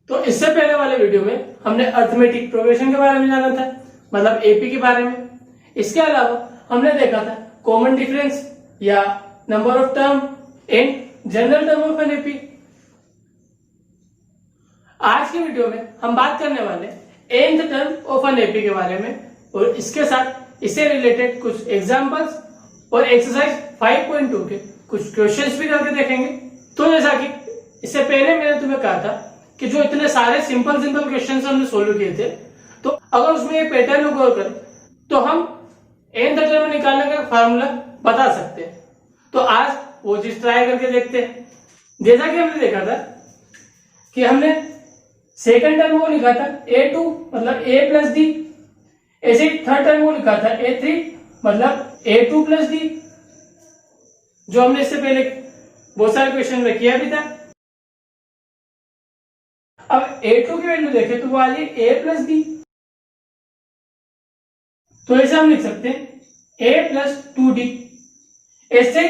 तो इससे पहले वाले वीडियो में हमने अर्थमेटिक प्रोग्रेशन के बारे में जाना था, मतलब एपी के बारे में। इसके अलावा हमने देखा था कॉमन डिफरेंस या number of term in general term of an AP. आज की वीडियो में हम बात करने वाले nth term of an AP के बारे में और इसके साथ इससे रिलेटेड कुछ एग्जांपल्स और एक्सरसाइज 5.2 के कुछ क्वेश्चंस भी करके देखेंगे। तो जैसा कि इससे पहले मैंने तुम्हें कहा था कि जो इतने सारे सिंपल क्वेश्चंस हमने सोल्व किए थे, तो अगर उसमें ये पैटर्न को गौर करें तो हम nth टर्म निकालने का फार्मूला बता सकते हैं। तो आज वो चीज ट्राई करके देखते हैं। जैसा कि हमने देखा था कि हमने सेकंड टर्म को लिखा था a2 मतलब a प्लस डी, ऐसे थर्ड टर्म को लिखा था a3 मतलब a2 प्लस डी, जो हमने इससे पहले बहुत सारे क्वेश्चन में किया भी था। अब a2 की वैल्यू देखें तो वो आ रही है a प्लस डी, तो ऐसे हम लिख सकते हैं a प्लस 2d। ऐसे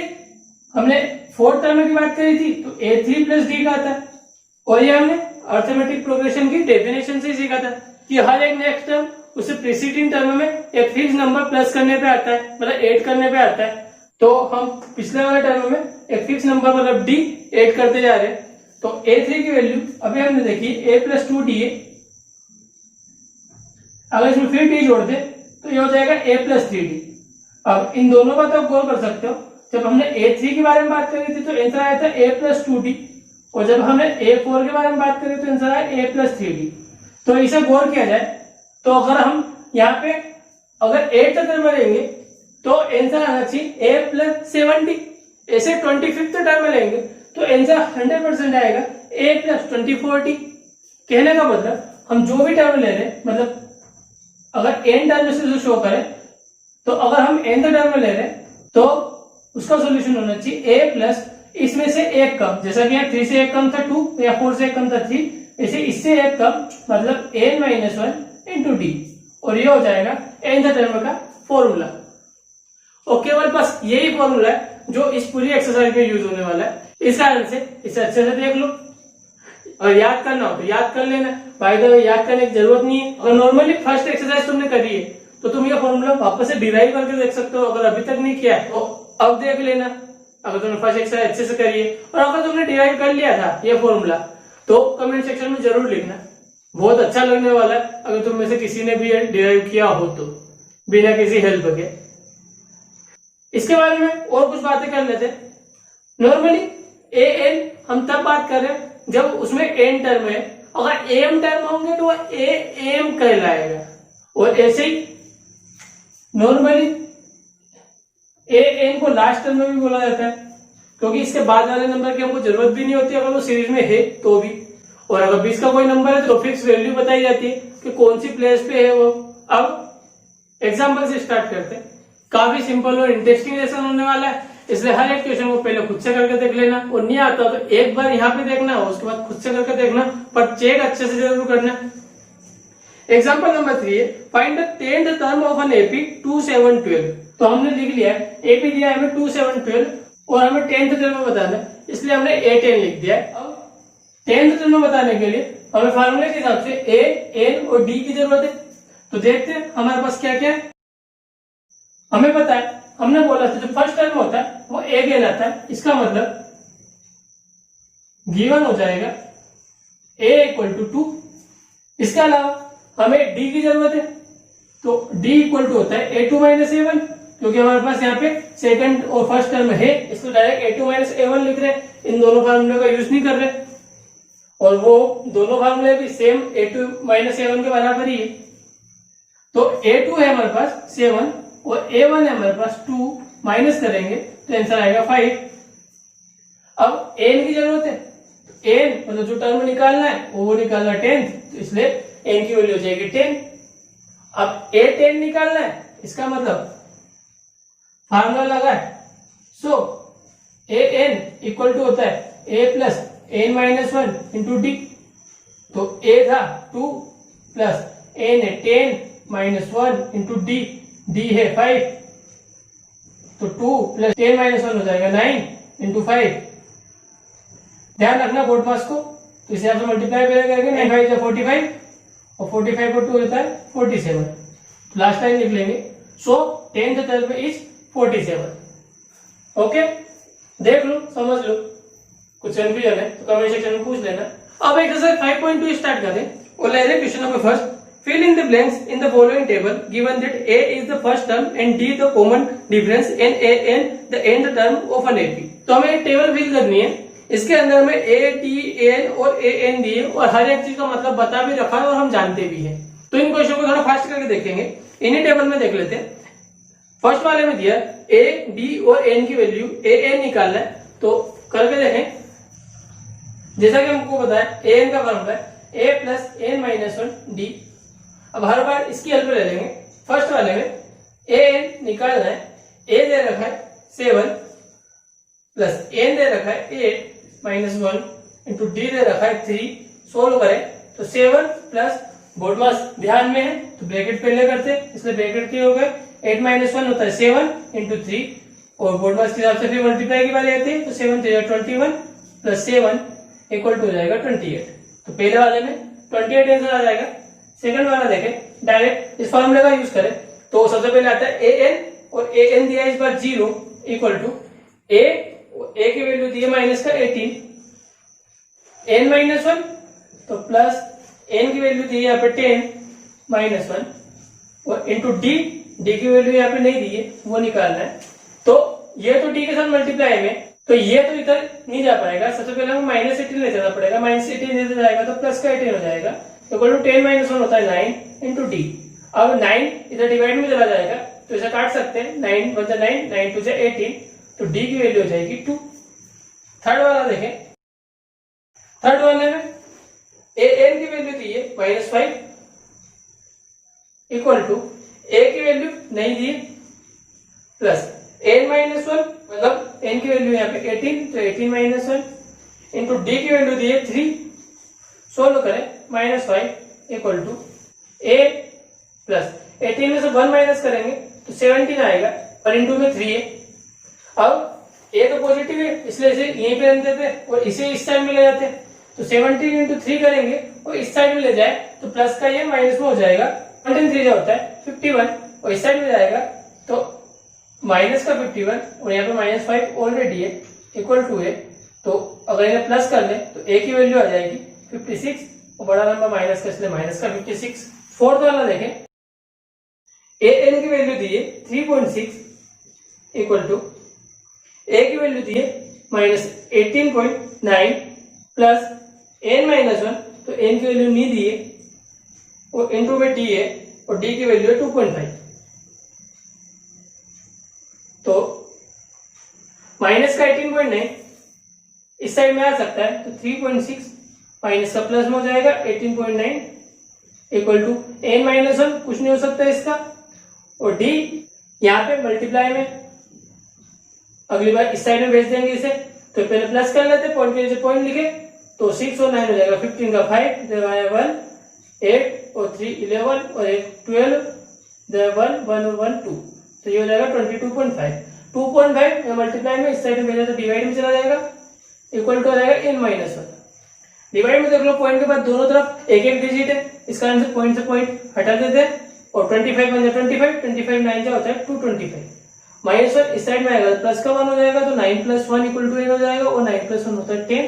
हमने फोर्थ टर्म की बात करी थी तो a3 प्लस डी का था, और ये हमने अर्थमेटिक प्रोग्रेशन की डेफिनेशन से सीखा था कि हर एक नेक्स्ट टर्म उसे प्रीसीडिंग टर्म में एक फिक्स नंबर प्लस करने पे आता है, मतलब ऐड करने पे आता है। तो हम पिछले वाले टर्म में एक फिक्स नंबर मतलब डी ऐड करते जा रहे हैं। तो a3 की वैल्यू अभी हमने देखी a प्लस 2d है। अगर इसमें फिर d जोड़ दे तो ये हो जाएगा a प्लस 3d। अब इन दोनों का तो गौर कर सकते हो, जब हमने a3 के बारे में बात करी थी तो आंसर आया था a प्लस 2d, और जब हमने a4 के बारे में बात करी तो आंसर आया a प्लस 3d। तो इसे गौर किया जाए तो अगर हम यहाँ पे अगर 8 टर्म में लेंगे तो आंसर आना चाहिए a प्लस 70। ऐसे 25th टर्म में लेंगे तो आंसर 100% आएगा a प्लस 24t। कहने का मतलब हम जो भी टर्म ले रहे हैं, मतलब अगर n टर्म से जो शो करें, तो अगर हम nth टर्म में ले रहे हैं तो उसका सोल्यूशन होना चाहिए a प्लस इसमें से एक कम, जैसा कि यहाँ 3 से एक कम था 2 या 4 से एक कम था 3, ऐसे इससे एक कम मतलब n माइनस 1 इंटू डी, और ये हो जाएगा nth टर्म का फॉर्मूला। और केवल बस यही फॉर्मूला है जो इस पूरी एक्सरसाइज में यूज होने वाला है। इस कारण से इसे अच्छे से देख लो, और याद करना हो तो याद कर लेना। बाय द वे याद करने की जरूरत नहीं है। अगर नॉर्मली फर्स्ट एक्सरसाइज तुमने करी है तो तुम ये फॉर्मूला वापस से डिराइव करके देख सकते हो। अगर अभी तक नहीं किया है तो अब देख लेना, अगर तुमने फर्स्ट एक्सरसाइज अच्छे से करी है। और अगर तुमने डिराइव कर लिया था ये फॉर्मूला तो कमेंट सेक्शन में जरूर लिखना, बहुत अच्छा लगने वाला है अगर तुम में से किसी ने भी डिराइव किया हो तो, बिना किसी हेल्प के। इसके बारे में और कुछ बातें कर लेते हैं। नॉर्मली ए एन हम तब बात कर रहे हैं जब उसमें एन टर्म है। अगर एम टर्म होंगे तो वह ए एम कहलाएगा, और ऐसे ही नॉर्मली ए एन को लास्ट टर्म में भी बोला जाता है, क्योंकि इसके बाद वाले नंबर की हमको जरूरत भी नहीं होती अगर वो सीरीज में है तो भी। और अगर 20 का कोई नंबर है तो फिक्स वैल्यू बताई जाती है कि कौन सी प्लेस पे है वो। अब एग्जांपल से स्टार्ट करते हैं। काफी सिंपल और इंटरेस्टिंग लेसन होने वाला है, इसलिए हर एक क्वेश्चन को पहले खुद से करके देख लेना, और नहीं आता तो एक बार यहाँ पे देखना, उसके बाद खुद से करके देखना, पर चेक अच्छे से जरूर करना। एग्जाम्पल नंबर 3 है, find the 10th term of an AP 2 7 12। तो हमने लिख लिया है एपी दिया है हमें 2 7 12 और हमें 10th टर्म बताना है, इसलिए हमने a10 लिख दिया है। अब 10th टर्म बताने के लिए हमें फार्मूले के हिसाब से a n और d की जरूरत है। तो देखते हैं हमारे पास क्या क्या है। हमें पता है, हमने बोला था जो फर्स्ट टर्म होता है वो a गेन आता है, इसका मतलब गिवन हो जाएगा a इक्वल टू 2। इसके अलावा हमें d की जरूरत है, तो d इक्वल टू होता है a2 माइनस a1, क्योंकि हमारे पास यहाँ पे सेकंड और फर्स्ट टर्म है, इसको डायरेक्ट a2 माइनस a1 लिख रहे हैं, इन दोनों फार्मूले का यूज नहीं कर रहे, और वो दोनों फार्मूले भी सेम a2 माइनस a1 के बराबर ही है। तो a2 है हमारे पास 7 और a1 है हमारे पास 2, माइनस करेंगे तो आंसर आएगा 5। अब n की जरूरत है, n मतलब जो टर्म निकालना है वो निकालना 10th, तो इसलिए n की वैल्यू हो जाएगी 10। अब a10 निकालना है, इसका मतलब फार्मूला लगा है, सो an इक्वल टू होता है a plus n minus 1 into D. तो a था 2 प्लस n है 10 माइनस 1 इंटू डी, डी है 5, तो 2 प्लस 10 माइनस 1 हो जाएगा 9 इंटू 5। ध्यान रखना बोर्ड मास को, तो इसे आप मल्टीप्लाई करेंगे 9 5 45 और 45 को 2 होता है 47, तो लास्ट लाइन लिख लेंगे। सो 10 से 12 इज 47। ओके, देख लो, समझ लो, कुछ कंफ्यूजन है तो कमेंट सेक्शन में पूछ लेना। अब एक्सरसाइज 5.2 स्टार्ट करें और ले लें question number first. Fill in the blanks in the following table given that A is the first term and D the common difference and A and the nth term of an AP। तो हमें एक table fill करनी है, इसके अंदर में A, T, N और AN दिए और हर एक चीज का मतलब बता भी रखा है और हम जानते भी हैं। तो इन क्वेश्चन को थोड़ा फास्ट करके देखेंगे, इन्हीं टेबल में देख लेते हैं। फर्स्ट वाले में दिया A, D और N की वैल्यू AN निकालना है, तो करके देखें। जैसा कि हमको बताया AN का फॉर्मूला है A plus N minus 1 D। अब हर बार इसकी हेल्प ले लेंगे। फर्स्ट वाले में AN निकालना है, A दे रखा है 7 प्लस N दे रखा है 8 माइनस 1 इंटू D दे रखा है 3। सोल्व करें तो 7 प्लस बोर्ड मास ध्यान में है तो ब्रैकेट पहले करते हैं, इसलिए ब्रैकेट क्लियर हो गए। 8 माइनस 1 होता है 7 इंटू 3 और बोर्ड मास के हिसाब से फिर मल्टीप्लाई की बारी आती है, तो 7 3 21 प्लस 7 इक्वल टू हो जाएगा 28। तो पहले वाले में 28 आंसर आ जाएगा। सेकंड वाला देखें, डायरेक्ट इस फॉर्मूले का यूज करें तो सबसे पहले आता है AN और AN दिया है इस बार 0 इक्वल टू A की वैल्यू दी है माइनस का 18, N माइनस 1 तो प्लस N की वैल्यू दी है यहाँ पे 10 माइनस 1 और इंटू D की वैल्यू यहाँ पे नहीं दी है, वो निकालना है। तो ये तो D के साथ मल्टीप्लाई में, तो ये तो इधर नहीं जा पाएगा। सबसे पहले हमें माइनस 18 ले जाना पड़ेगा, माइनस 18 लेते जाएगा तो प्लस का 18 हो जाएगा, इक्वल टू 10 माइनस 1 होता है 9 इंटू D। अब 9 इधर डिवाइड में चला जाएगा तो इसे काट सकते हैं, 9 1 9 9 2 18, तो D की वैल्यू हो जाएगी 2। थर्ड वाला देखें, थर्ड वाले में AN की वैल्यू दी है माइनस 5 इक्वल टू A की वैल्यू नहीं दी प्लस N माइनस 1 मतलब N की वैल्यू यहाँ पे 18 तो 18 माइनस 1 इंटू D की वैल्यू दी है 3। सोल्व करें minus 5 equal to A plus 18 में से 1 माइनस करेंगे तो 17 आएगा और इंटू में 3 है। अब A तो पॉजिटिव है इसलिए इसे यहीं पे रख देते हैं और इसे इस साइड में ले जाते हैं, तो 17 इंटू 3 करेंगे और इस साइड में ले जाए तो प्लस का ये माइनस में हो जाएगा, 17 3 होता है 51 और इस साइड में जाएगा तो माइनस का 51 और यहाँ पे माइनस 5 ऑलरेडी है इक्वल टू है, तो अगर इन्हें प्लस कर ले तो A की वैल्यू आ जाएगी 56 और बड़ा नंबर माइनस का इसलिए माइनस का 56। फोर्थ वाला देखें, AN की वैल्यू दी है 3.6 इक्वल टू A की वैल्यू दी है माइनस 18.9 प्लस N माइनस 1 तो N की वैल्यू नहीं दी है और इंटू में D है और D की वैल्यू है 2.5, तो माइनस का 18.9 इस साइड में आ सकता है तो 3.6 माइनस का प्लस में हो जाएगा 18.9 इक्वल टू N माइनस 1 कुछ नहीं हो सकता इसका और D यहाँ पे मल्टीप्लाई में अगली बार इस साइड में भेज देंगे इसे, तो पहले प्लस कर लेते पॉइंट के नीचे पॉइंट लिखे तो 6 और 9 हो जाएगा, 15 का 5 1 8 और 3 11 और 1 12 1 1 और 1 2, तो ये हो जाएगा 22.5। 2.5 मल्टीप्लाई में इस साइड में भेजा तो डिवाइड में चला जाएगा इक्वल टू हो जाएगा N माइनस 1। डिवाइड में देख लो पॉइंट के बाद दोनों तरफ एक एक डिजिट है, इस कारण से पॉइंट हटा देते हैं और 25 बन जाए 25 9 क्या होता है 225 माइनस 1 इस साइड में आएगा प्लस का 1 हो जाएगा तो 9 प्लस 1 इक्वल टू 8 हो जाएगा और 9 प्लस 1 होता है 10,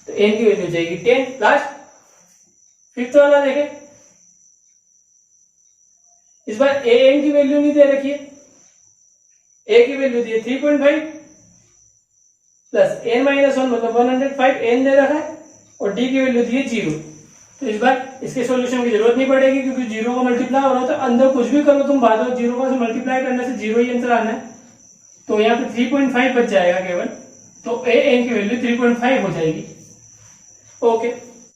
तो N की वैल्यू हो जाएगी 10। लास्ट फिफ्थ वाला देखें, इस बार AN की वैल्यू नहीं दे रखी है, A की वैल्यू दी है 3.5 प्लस N माइनस 1 मतलब 105 N दे रखा है और D की वैल्यू दी है 0, तो इस बार इसके सॉल्यूशन की जरूरत नहीं पड़ेगी क्योंकि 0 का मल्टीप्लाई हो रहा है, तो अंदर कुछ भी करो तुम बाद में 0 का मल्टीप्लाई करने से 0 ही आंसर आना है, तो यहाँ पे 3.5 बच जाएगा केवल, तो AN की वैल्यू 3.5 हो जाएगी। ओके,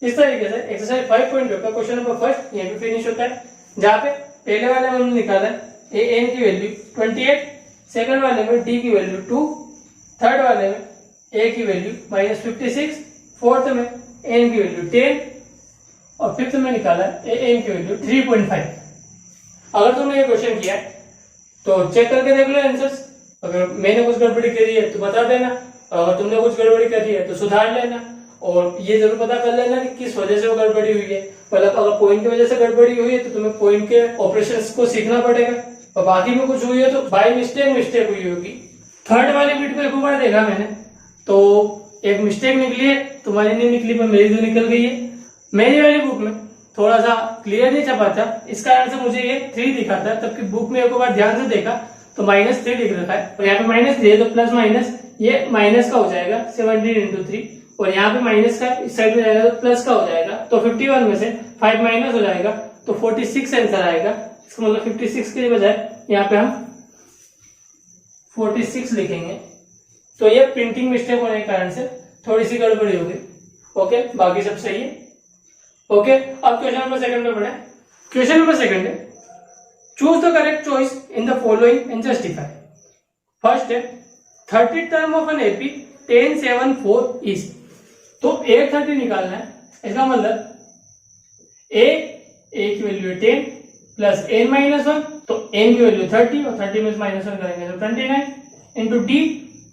इस तरीके से एक्सरसाइज 5.2 का क्वेश्चन नंबर फर्स्ट यहाँ पे फिनिश होता है, जहाँ पे पहले वाले में हमने निकाला AN की वैल्यू 28, सेकंड वाले में D की वैल्यू 2, थर्ड वाले में A की वैल्यू -56, फोर्थ में N की वैल्यू 10 और फिफ्थ में निकाला AN की वैल्यू 3.5। अगर तुमने ये क्वेश्चन किया तो चेक करके देख लो आंसर्स, अगर मैंने कुछ गड़बड़ी करी है तो बता देना, अगर तुमने कुछ गड़बड़ी करी है तो सुधार लेना, और ये जरूर पता कर लेना कि किस वजह से वो गड़बड़ी हुई है। मतलब अगर पॉइंट की वजह से गड़बड़ी हुई है तो तुम्हें पॉइंट के ऑपरेशंस को सीखना पड़ेगा, और बाकी में कुछ हुई है तो बाय मिस्टेक हुई होगी। थर्ड वाली बिट को एक बार देखा मैंने तो एक मिस्टेक निकली है, तुम्हारी नहीं निकली पर मेरी तो निकल गई है। मेरी वाली बुक में थोड़ा सा क्लियर नहीं छपा था, इस कारण से मुझे ये 3 दिखा था, तब की बुक में एक बार ध्यान से देखा तो -3 लिख रखा है, और यहाँ पे -3 है तो प्लस माइनस ये माइनस का हो जाएगा 17 इंटू 3, और यहाँ पे माइनस का इस साइड में जाएगा तो प्लस का हो जाएगा, तो 51 में से 5 माइनस हो जाएगा तो 46 आंसर आएगा। इसका मतलब 56 के बजाय यहाँ पे हम 46 लिखेंगे। तो ये प्रिंटिंग मिस्टेक होने के कारण से थोड़ी सी गड़बड़ी होगी। ओके, बाकी सब सही है। ओके, अब क्वेश्चन नंबर सेकंड पे बढ़े। क्वेश्चन नंबर सेकंड है, choose the correct choice in the following and justify. First है 30 term of an AP 10, 7, 4 is. तो 830 निकालना है, इसका मतलब ए की वैल्यू है 10 प्लस n माइनस 1, तो n की वैल्यू 30 और 30 में -1 करेंगे तो 29 इंटू डी,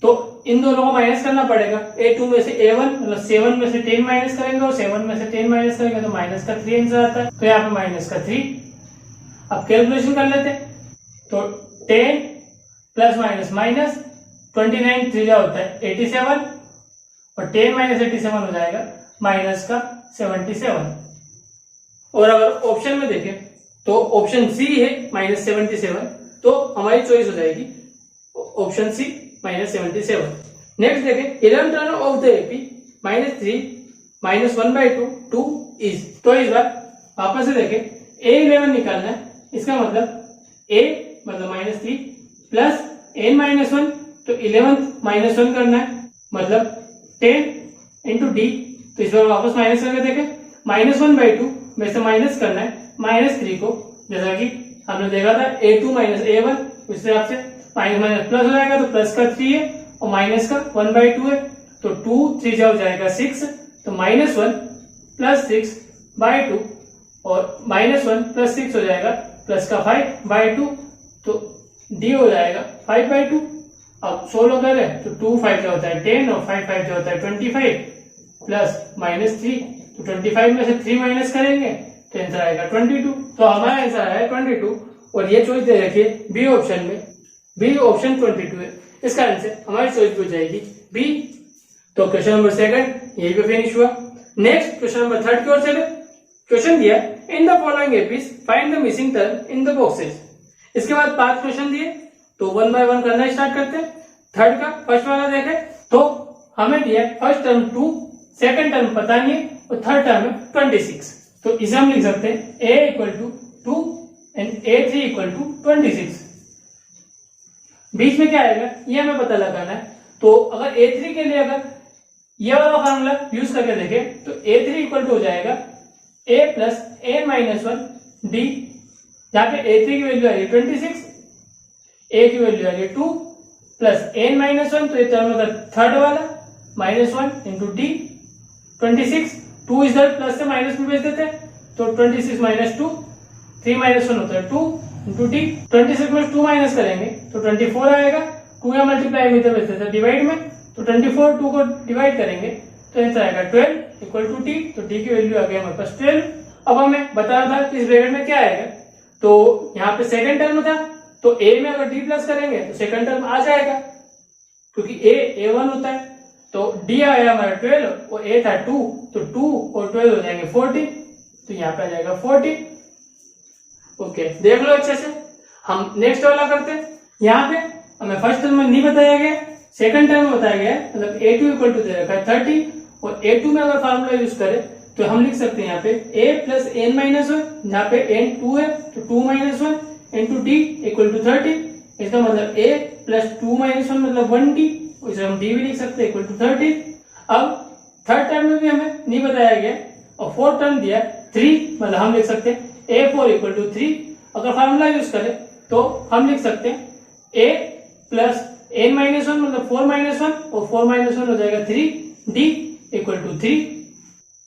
तो इन दोनों को माइनस करना पड़ेगा। A2 में से A1 मतलब 7 में से 10 माइनस करेंगे और 7 में से 10 माइनस करेंगे तो माइनस का 3 आंसर आता है, तो यहाँ पे माइनस का 3। अब कैलकुलेशन कर लेते हैं, तो 10 प्लस माइनस माइनस 29 3 होता है 87, और 10 माइनस 87 हो जाएगा माइनस का 77। और अगर ऑप्शन में देखें तो ऑप्शन सी है -77, तो हमारी चॉइस हो जाएगी ऑप्शन सी -77। नेक्स्ट देखें 11 turn off the AP -3 -1/2 2 is. तो इस बार वापस से देखें A11 निकालना है, इसका मतलब A मतलब -3 प्लस n-1, तो 11 -1 करना है, मतलब 10 इंटू डी, तो इस बार वापस माइनस करके देखें -1/2 में से माइनस करना है -3 को, जैसा कि हमने देखा था A2 माइनस A1, उस हिसाब से माइनस प्लस हो जाएगा तो प्लस का 3 है और माइनस का 1/2 है, तो 2 3 जा हो जाएगा 6, तो -1 प्लस 6/2 और -1 प्लस 6 हो जाएगा प्लस का 5/2, तो डी हो जाएगा 5/2। अब 16 करें तो 2 5 जो होता है 10 और 5 5 जो होता है 25 प्लस -3, तो 25 में से 3 माइनस करेंगे तो आंसर आएगा 22। तो हमारा आंसर आया 22, और ये चॉइस दे रखिए बी ऑप्शन में, बी ऑप्शन 22 है, इस कारण से हमारी चॉइस हो जाएगी बी। तो क्वेश्चन नंबर सेकंड यही पे फिनिश हुआ। नेक्स्ट क्वेश्चन नंबर थर्ड की ओर चले। क्वेश्चन दिया in the following APs find the missing term in the boxes. इसके बाद 5 क्वेश्चन दिए, तो 1 बाय 1 करना स्टार्ट करते हैं। थर्ड का फर्स्ट वाला देखें तो हमें दिया फर्स्ट टर्म 2, सेकंड टर्म पता नहीं है, और थर्ड टर्म है 26, तो इसे हम लिख सकते हैं a = 2 एंड a3 = 26। बीच में क्या आएगा ये हमें पता लगाना है, तो अगर a3 के लिए अगर ये वाला फार्मूला यूज करके देखें तो a3 = हो जाएगा a प्लस n-1 d, जहां पे a3 की वैल्यू आ रही है 26, a की वैल्यू आ रही है 2 प्लस n-1, तो ये टर्म होगा थर्ड वाला -1 इंटू डी 26, 2 इधर प्लस से माइनस में भेज देते हैं, तो 26 - 2 3 - 1 होता है 2 इंटू डी, 26 में 2 माइनस करेंगे तो 24 आएगा, 2 या मल्टीप्लाई में इधर भेज देते हैं डिवाइड में, तो 24 2 को डिवाइड करेंगे तो आंसर आएगा 12 = t, तो t की वैल्यू आ गई हमारे पास 12। अब हमें बताना था कि इस ब्रैकेट में क्या आएगा, तो यहाँ पे सेकंड टर्म था, तो a में अगर d प्लस करेंगे तो सेकंड टर्म आ जाएगा, क्योंकि a1 होता है, तो d आया हमारा 12 और a था 2, तो 2 और 12 हो जाएंगे 40, तो यहाँ पे आ जाएगा 40। ओके, देख लो अच्छे से। हम नेक्स्ट वाला करते हैं। यहाँ पे हमें फर्स्ट टर्म में नहीं बताया गया, सेकंड टर्म में बताया गया, मतलब a2 = दे रखा है 30, और a2 में अगर फार्मूला यूज करें तो हम लिख सकते हैं यहाँ पे a प्लस n-1, यहाँ पे n 2 है तो 2 - 1 इंटू d = 30, इसका मतलब a प्लस 2 - 1 मतलब 1d, इसे हम d भी लिख सकते हैं = 30। अब थर्ड टर्म में भी हमें नहीं बताया गया, और फोर्थ टर्म दिया 3, मतलब हम लिख सकते हैं a4 = 3। अगर फार्मूला यूज करें तो हम लिख सकते हैं a प्लस n-1 मतलब 4 - 1, और 4 - 1 हो जाएगा 3, d = 3।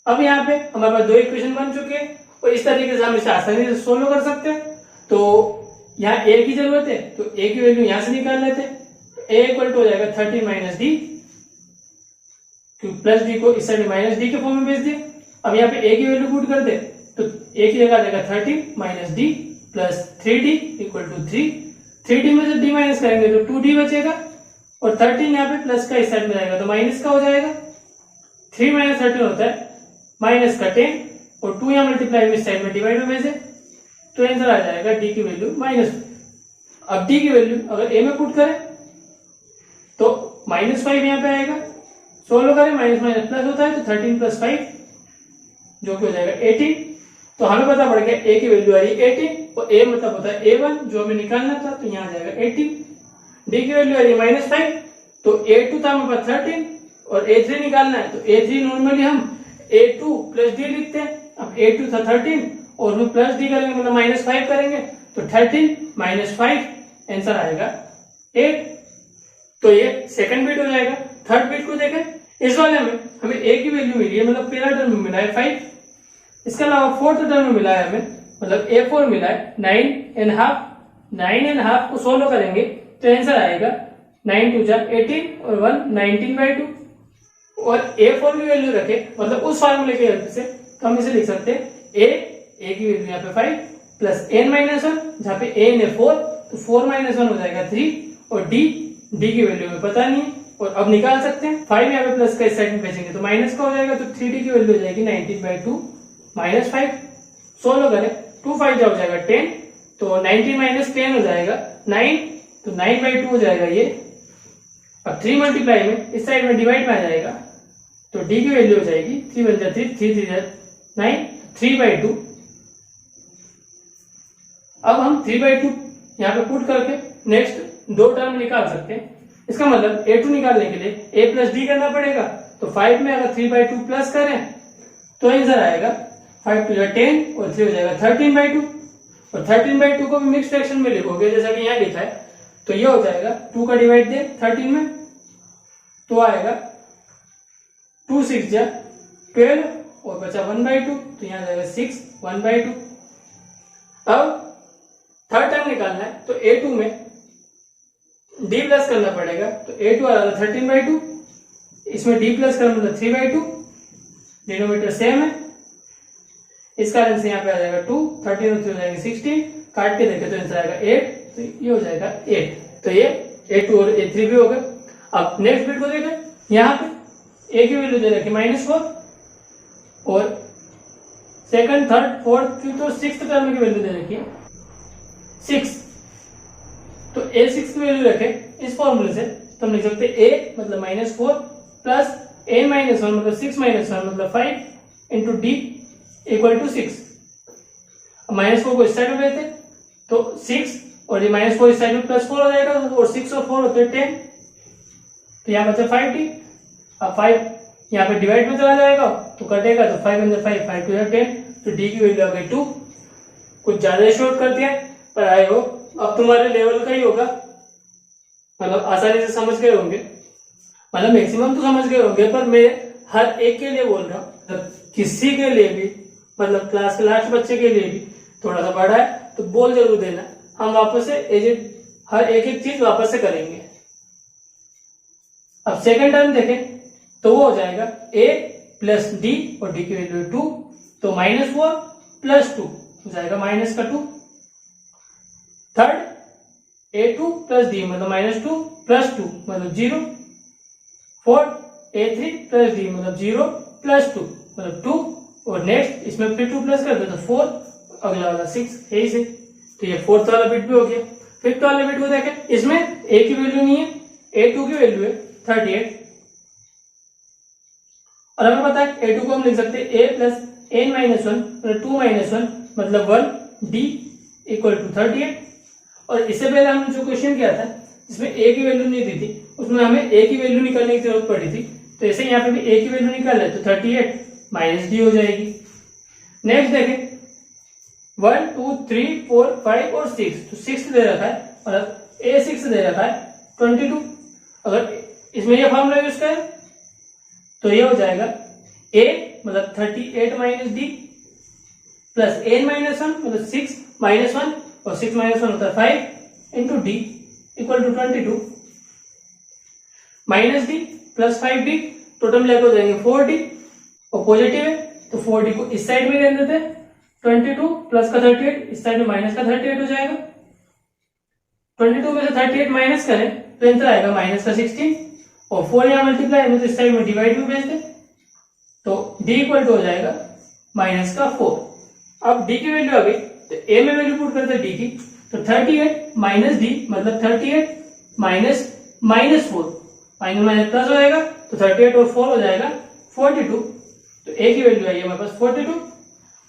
अब यहाँ पे हमारे पास 2 इक्वेशन बन चुके हैं, और इस तरीके से हम इसे आसानी से सोल्व कर सकते हैं। तो यहाँ a की जरूरत है, तो a की वैल्यू यहाँ से निकाल लेते हैं, a = हो जाएगा 30 - d, क्योंकि प्लस डी को इस साइड माइनस डी के फॉर्म में भेज दिया। अब यहाँ पे ए की वैल्यू पुट कर दे तो ए की जगह आ जाएगा 13 minus d plus 3d equal to 3। 3d में से d माइनस करेंगे तो 2d बचेगा और 13 यहाँ पे प्लस का इस साइड में जाएगा तो माइनस का हो जाएगा। 3 माइनस 13 होता है माइनस का 10 और 2 यहाँ मल्टीप्लाई में इस साइड में डिवाइड में भेजे तो आंसर आ जाएगा डी की वैल्यू -2। अब डी की वैल्यू अगर ए में पुट करें तो -5 यहाँ पे आएगा, सोल्व करें माइनस माइनस प्लस होता है तो 13 प्लस 5 जो कि हो जाएगा 18। तो हमें पता पड़ गया ए की वैल्यू आ रही है 18 और ए मतलब होता है A1 जो हमें निकालना था तो यहाँ आ जाएगा 18। डी की वैल्यू आ रही है -5 तो A2 था हमारे पास 13 और A3 निकालना है तो A3 नॉर्मली हम A2 प्लस डी लिखते हैं। अब A2 था 13 और उसमें प्लस डी करेंगे मतलब -5 करेंगे तो 13 - 5 आंसर आएगा 8। तो ये सेकंड बिट हो जाएगा। थर्ड बिट को देखें, इस वाले में हमें ए की वैल्यू मिली है मतलब पहला टर्म में मिला है 5, इसके अलावा फोर्थ टर्म में मिला है हमें मतलब A4 मिला है 9.5। 9.5 को सोल्व करेंगे तो आंसर आएगा 9 2 जा 18 और 1 19/2। और A4 की वैल्यू रखे मतलब उस फार्मूले की हेल्प से तो हम इसे लिख सकते हैं ए की वैल्यू यहाँ पे 5 प्लस n-1 जहाँ पे n है 4 तो 4 - 1 हो जाएगा 3 और डी की वैल्यू हमें पता नहीं है और अब निकाल सकते हैं। 5 यहाँ पे प्लस का इस साइड में भेजेंगे तो माइनस का हो जाएगा तो 3d की वैल्यू हो जाएगी 19/2 -5। सोल्व करें 2 5 हो जाएगा 10 तो 19 - 10 हो जाएगा 9 तो 9/2 हो जाएगा ये। अब 3 मल्टीप्लाई में इस साइड में डिवाइड में आ जाएगा तो डी की वैल्यू हो जाएगी 3 1 3 3 3 9 3/2। अब हम 3/2 यहाँ पे पुट करके नेक्स्ट दो टर्म निकाल सकते हैं। इसका मतलब A2 निकालने के लिए A प्लस डी करना पड़ेगा तो 5 में अगर 3/2 प्लस करें तो आंसर आएगा 5 2 10 और 3 हो जाएगा 13/2 और 13/2 को भी मिक्स फ्रैक्शन में लिखोगे जैसा कि यहाँ लिखा है तो ये हो जाएगा 2 का डिवाइड दे 13 में तो आएगा 2 6 जा 12 और बचा 1/2 तो यहाँ जाएगा 6 1/2। अब थर्ड टर्म निकालना है तो A2 में d प्लस करना पड़ेगा तो A2 आ रहा था 13/2 इसमें d प्लस करना मतलब 3/2 डिनोमिनेटर सेम है इस कारण से यहाँ पे आ जाएगा 2 13 और 3 हो जाएंगे 16 काट के देखे तो आंसर आएगा 8 तो ये हो जाएगा 8। तो ये A2 और A3 भी हो गए। अब नेक्स्ट बिट को देखें, यहाँ पे A की वैल्यू दे रखी -4 और सेकंड थर्ड फोर्थ फिफ्थ और सिक्स्थ टर्म की वैल्यू दे रखी है 6 तो A6 की वैल्यू रखे इस फॉर्मूले से तो हम लिख सकते हैं A मतलब -4 प्लस n-1 मतलब 6 - 1 मतलब 5 इंटू डी इक्वल टू 6। -4 को इस साइड में भेजते तो 6 और ये -4 इस साइड में +4 हो जाएगा और 6 और 4 होते हैं 10 तो यहाँ बचा 5d। अब 5 यहाँ पे डिवाइड में चला जाएगा तो कटेगा तो 5 × 5 5 2 10 तो डी की वैल्यू आ गई 2। कुछ ज्यादा शॉर्ट कर दिया पर आए हो अब तुम्हारे लेवल का ही होगा मतलब आसानी से समझ गए होंगे मतलब मैक्सिमम तो समझ गए होंगे पर मैं हर एक के लिए बोल रहा हूँ किसी के लिए भी मतलब क्लास के लास्ट बच्चे के लिए भी थोड़ा सा बड़ा है तो बोल जरूर देना, हम वापस से हर एक चीज वापस से करेंगे। अब सेकंड टर्म देखें तो वो हो जाएगा a प्लस डी और डी की वैल्यू 2 तो -4 प्लस 2 हो जाएगा -2। थर्ड A2 प्लस डी मतलब -2 प्लस 2 मतलब 0। फोर्थ A3 प्लस डी मतलब 0 प्लस 2 मतलब 2 और नेक्स्ट इसमें फिर 2 प्लस कर दो तो 4 अगला वाला 6 यही से। तो ये फोर्थ वाला बिट भी हो गया। फिफ्थ वाले बिट को देखें इसमें A की वैल्यू नहीं है A2 की वैल्यू है 38 और हमें पता है A2 को हम लिख सकते हैं A प्लस n-1 मतलब 2 - 1 मतलब 1 d इक्वल टू 38। और इससे पहले हमने जो क्वेश्चन किया था जिसमें a की वैल्यू नहीं दी थी उसमें हमें a की वैल्यू निकालने की जरूरत पड़ी थी तो ऐसे यहाँ पे भी a की वैल्यू निकाल है तो 38 - d हो जाएगी। नेक्स्ट देखें 1 2 3 4 5 और 6 तो 6 दे रखा है मतलब a6 दे रखा है 22। अगर इसमें यह फॉर्मूला यूज करें तो ये हो जाएगा a मतलब 38 - d प्लस n-1 मतलब 6 - 1 और 6 - 1 होता है 5 into d equal to 22 -d प्लस 5d टोटल मिलाकर हो जाएंगे 4D, और पॉजिटिव है तो 4D को इस साइड में रहने देते हैं, 22 प्लस का 38 इस साइड में माइनस का 38 हो जाएगा। 22 में से 38 माइनस करें तो आंसर आएगा माइनस का 16, और 4 यहाँ मल्टीप्लाई में तो इस साइड में डिवाइड में भेज दे तो d इक्वल टू हो जाएगा माइनस का 4। अब d की वैल्यू आ गई तो a में वैल्यू पुट करते हैं d की, तो 38 माइनस d मतलब 38 माइनस -4, माइनस माइनस प्लस हो जाएगा तो 38 और 4 हो जाएगा 42, तो a की वैल्यू आई है हमारे पास 42।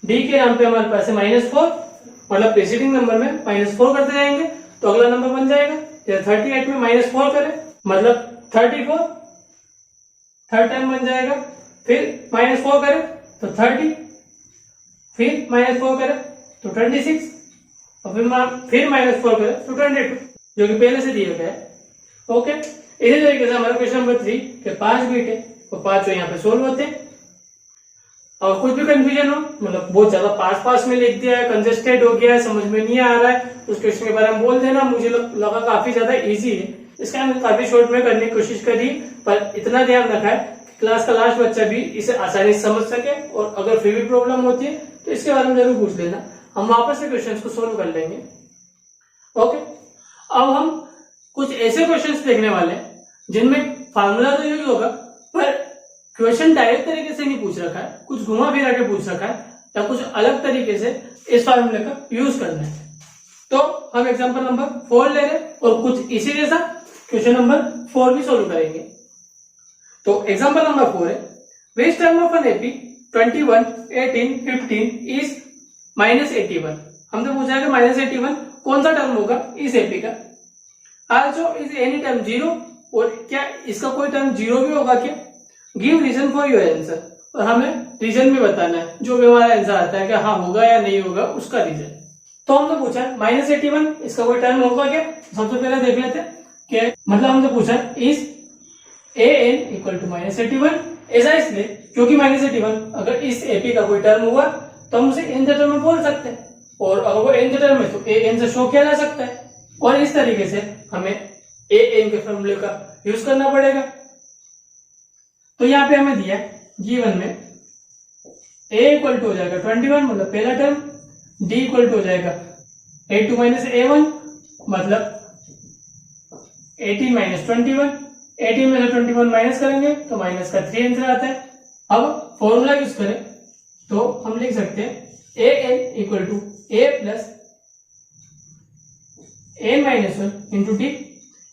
d के नाम पे हमारे पास है -4, मतलब प्रीसीडिंग नंबर में -4 करते जाएंगे तो अगला नंबर बन जाएगा। जैसे 38 में -4 करें मतलब 34, थर्ड टाइम बन जाएगा, फिर -4 करें तो 30, फिर -4 करें तो 26, और फिर -4 करें तो 22, जो कि पहले से दिया गया है। ओके, इसी तरीके से हमारा क्वेश्चन नंबर 3 के 5 बीट है तो 5 यहाँ पे सोल्व होते हैं। और कुछ भी कंफ्यूजन हो, मतलब बहुत ज्यादा पास में लिख दिया है, कंजेस्टेड हो गया है, समझ में नहीं आ रहा है, उस क्वेश्चन के बारे में बोल देना। मुझे लगा काफी ज्यादा इजी है, इसका मैंने काफी शॉर्ट में करने की कोशिश करी, पर इतना ध्यान रखा है कि क्लास का लास्ट बच्चा भी इसे आसानी से समझ सके, और अगर फिर भी प्रॉब्लम होती है तो इसके बारे में जरूर पूछ लेना, हम वापस से क्वेश्चन को सोल्व कर लेंगे। ओके, अब हम कुछ ऐसे क्वेश्चन देखने वाले हैं जिनमें फार्मूला तो यूज होगा, पर क्वेश्चन डायरेक्ट तरीके से नहीं पूछ रखा है, कुछ घुमा फिरा के पूछ रखा है, या कुछ अलग तरीके से इस फार्मूले का यूज करना है। तो हम एग्जांपल नंबर 4 ले रहे हैं और कुछ इसी जैसा क्वेश्चन नंबर 4 भी सोल्व करेंगे। तो एग्जांपल नंबर 4 है, which term of an AP 21, 18, 15 is -81। हमसे पूछा है कि -81 कौन सा टर्म होगा इस एपी का। आल्सो इज एनी टर्म 0, और क्या इसका कोई टर्म 0 भी होगा क्या। Give reason for your answer, और हमें रीजन भी बताना है, जो भी हमारा आंसर आता है कि हाँ होगा या नहीं होगा उसका रीजन। तो हमने पूछा -81 इसका कोई टर्म होगा क्या। सबसे पहले देख लेते हैं कि मतलब हमसे पूछा इज an इक्वल टू -81, ऐसा इसलिए क्योंकि -81 अगर इस एपी का कोई टर्म हुआ तो हम उसे nth टर्म में बोल सकते हैं, और अगर वो nth टर्म है तो an से शो किया जा सकता है, और इस तरीके से हमें an के फॉर्मूले का यूज करना पड़ेगा। तो यहाँ पे हमें दिया गिवन में a इक्वल टू हो जाएगा 21 मतलब पहला टर्म, d इक्वल टू हो जाएगा a2 - a1 मतलब 18 - 21, 18 में से 21 माइनस करेंगे तो माइनस का 3 आंसर आता है। अब फॉर्मूला यूज करें तो हम लिख सकते हैं an equal to a plus n - 1 into T.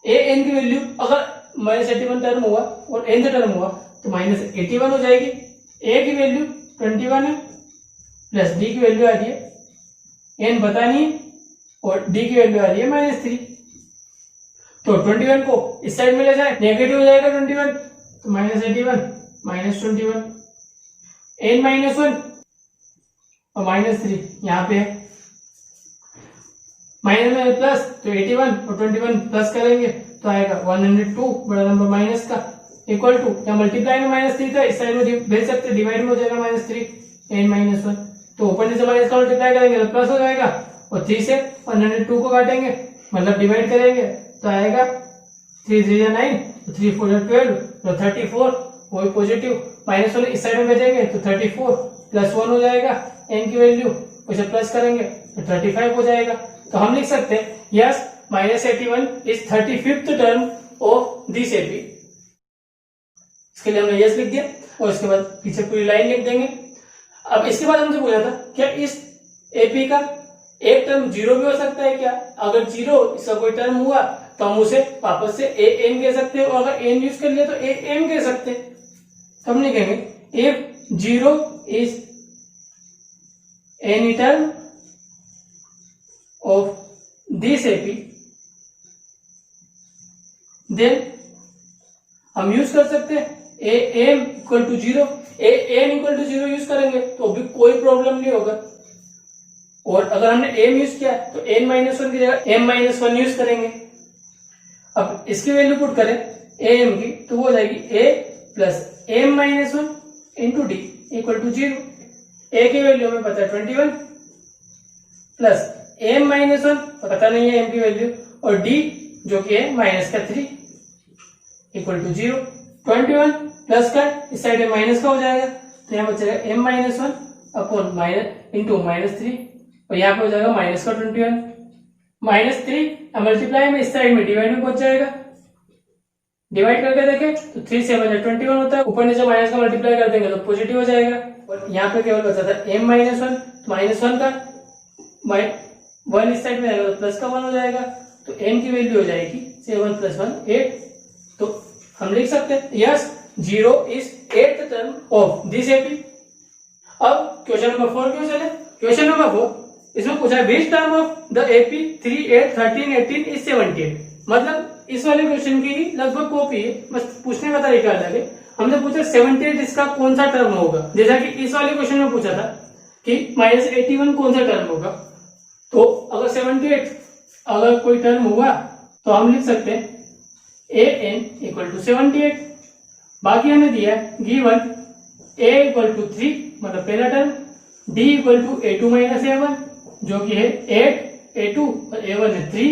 an की वैल्यू अगर -81 टर्म हुआ और nth टर्म हुआ तो -81 हो जाएगी। a की वैल्यू 21 है, प्लस d की वैल्यू आ रही है n पता नहीं, और d की वैल्यू आ रही है -3। तो 21 को इस साइड में ले जाए, नेगेटिव हो जाएगा 21, तो -81 -21 n - 1 और -3 यहाँ पे है, माइनस में प्लस तो 81 और 21 प्लस करेंगे तो आएगा 102 बड़ा नंबर माइनस का, इक्वल टू या मल्टीप्लाई में -3 था, इस साइड में भेज सकते, डिवाइड में हो जाएगा -3 n - 1, तो ऊपर से माइनस का मल्टीप्लाई करेंगे तो प्लस हो जाएगा, और 3 से 102 को काटेंगे मतलब डिवाइड करेंगे तो आएगा 3 3 9, 3 4 12, तो 34 वही पॉजिटिव, -1 इस साइड में भेजेंगे तो 34 प्लस 1 हो जाएगा, n की वैल्यू उसे प्लस करेंगे तो 35 हो जाएगा। तो हम लिख सकते हैं yes -81 is 35th term of this AP. इसके लिए हमने यस लिख दिया, और इसके बाद पीछे पूरी लाइन लिख देंगे। अब इसके बाद हमसे पूछा था क्या इस एपी का एक टर्म 0 भी हो सकता है क्या। अगर 0 इसका कोई टर्म हुआ तो हम उसे वापस से an कह सकते हैं, और अगर n यूज कर लिया तो am कह सकते हैं। तो हम लिखेंगे if 0 is any term of this AP then हम यूज कर सकते हैं am equal to 0, an equal to 0 use करेंगे तो भी कोई प्रॉब्लम नहीं होगा, और अगर हमने m यूज किया तो n - 1 की जगह m - 1 यूज करेंगे। अब इसकी वैल्यू पुट करें am की तो वो हो जाएगी a plus m - 1 into d equal to 0। a की वैल्यू हमें पता है 21 प्लस m - 1 पता नहीं है m की वैल्यू, और d जो कि है -3 इक्वल टू 0। 21 प्लस का इस साइड में माइनस का हो जाएगा, तो यहाँ बचेगा m-1 अपॉन माइनस इंटू -3 और यहाँ पे हो जाएगा माइनस का 21 -3 मल्टीप्लाई में इस साइड में डिवाइड में पहुंच जाएगा। डिवाइड करके देखें तो 3 7 21 होता है, ऊपर नीचे माइनस का मल्टीप्लाई कर देंगे तो पॉजिटिव हो जाएगा। और यहाँ पे केवल बचा था m-1, तो -1 का 1 इस साइड में आएगा तो प्लस का 1 हो जाएगा, तो m की वैल्यू हो जाएगी 7 + 1 8। तो हम लिख सकते हैं yes 0 is 8th term of this AP. अब क्वेश्चन नंबर 4 क्यों चले, क्वेश्चन नंबर 4 इसमें पूछा है which term of the AP 3 8 13 18 is 78। मतलब इस वाले क्वेश्चन की लगभग कॉपी है, बस पूछने का तरीका अलग है। हमने पूछा 78 इसका कौन सा टर्म होगा, जैसा कि इस वाले क्वेश्चन में पूछा था कि -81 कौन सा टर्म होगा। तो अगर 78 अगर कोई टर्म हुआ तो हम लिख सकते हैं an = 78। बाकी हमें दिया गिवन a = 3 मतलब पहला टर्म, d = a2 - a1 जो कि है 8 a2 और a1 है 3,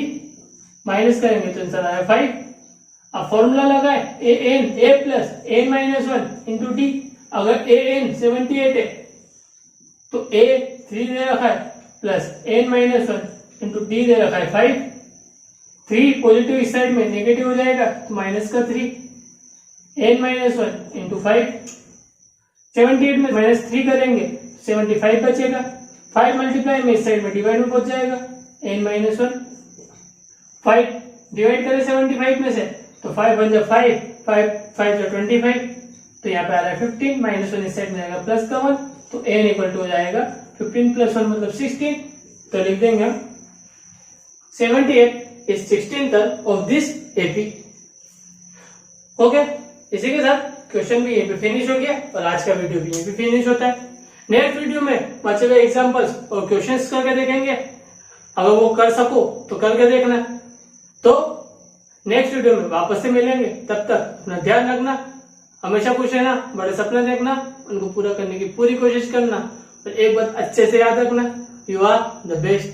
माइनस करेंगे तो आंसर आया 5। अब फॉर्मूला लगाए an a + n-1 × d। अगर an 78 है तो a 3 दे रखा है प्लस n-1 × d दे रखा है 5। 3 पॉजिटिव इस साइड में नेगेटिव हो जाएगा तो माइनस का 3 n-1 × 5। 78 में -3 करेंगे 75 बचेगा, 5 मल्टीप्लाई में इस साइड में डिवाइड में पहुंच जाएगा n-1 5 डिवाइड करें 75 में से तो 5 बन जाए 5 5 5 25, तो यहाँ पे आ रहा है 15 -1 इस साइड में आएगा प्लस का 1, तो n = हो जाएगा 15 + 1 मतलब 16। तो लिख देंगे 78 is 16th term of this AP. Okay, इसी के साथ क्वेश्चन भी यहीं पे फिनिश हो गया और आज का वीडियो भी यहीं पे फिनिश होता है। नेक्स्ट वीडियो में बच्चे का एग्जांपल्स और क्वेश्चंस करके देखेंगे, अगर वो कर सको तो करके देखना। तो नेक्स्ट वीडियो में वापस से मिलेंगे, तब तक अपना ध्यान रखना, हमेशा खुश रहना, बड़े सपने देखना, उनको पूरा करने की पूरी कोशिश करना और एक बात अच्छे से याद रखना, यू आर द बेस्ट।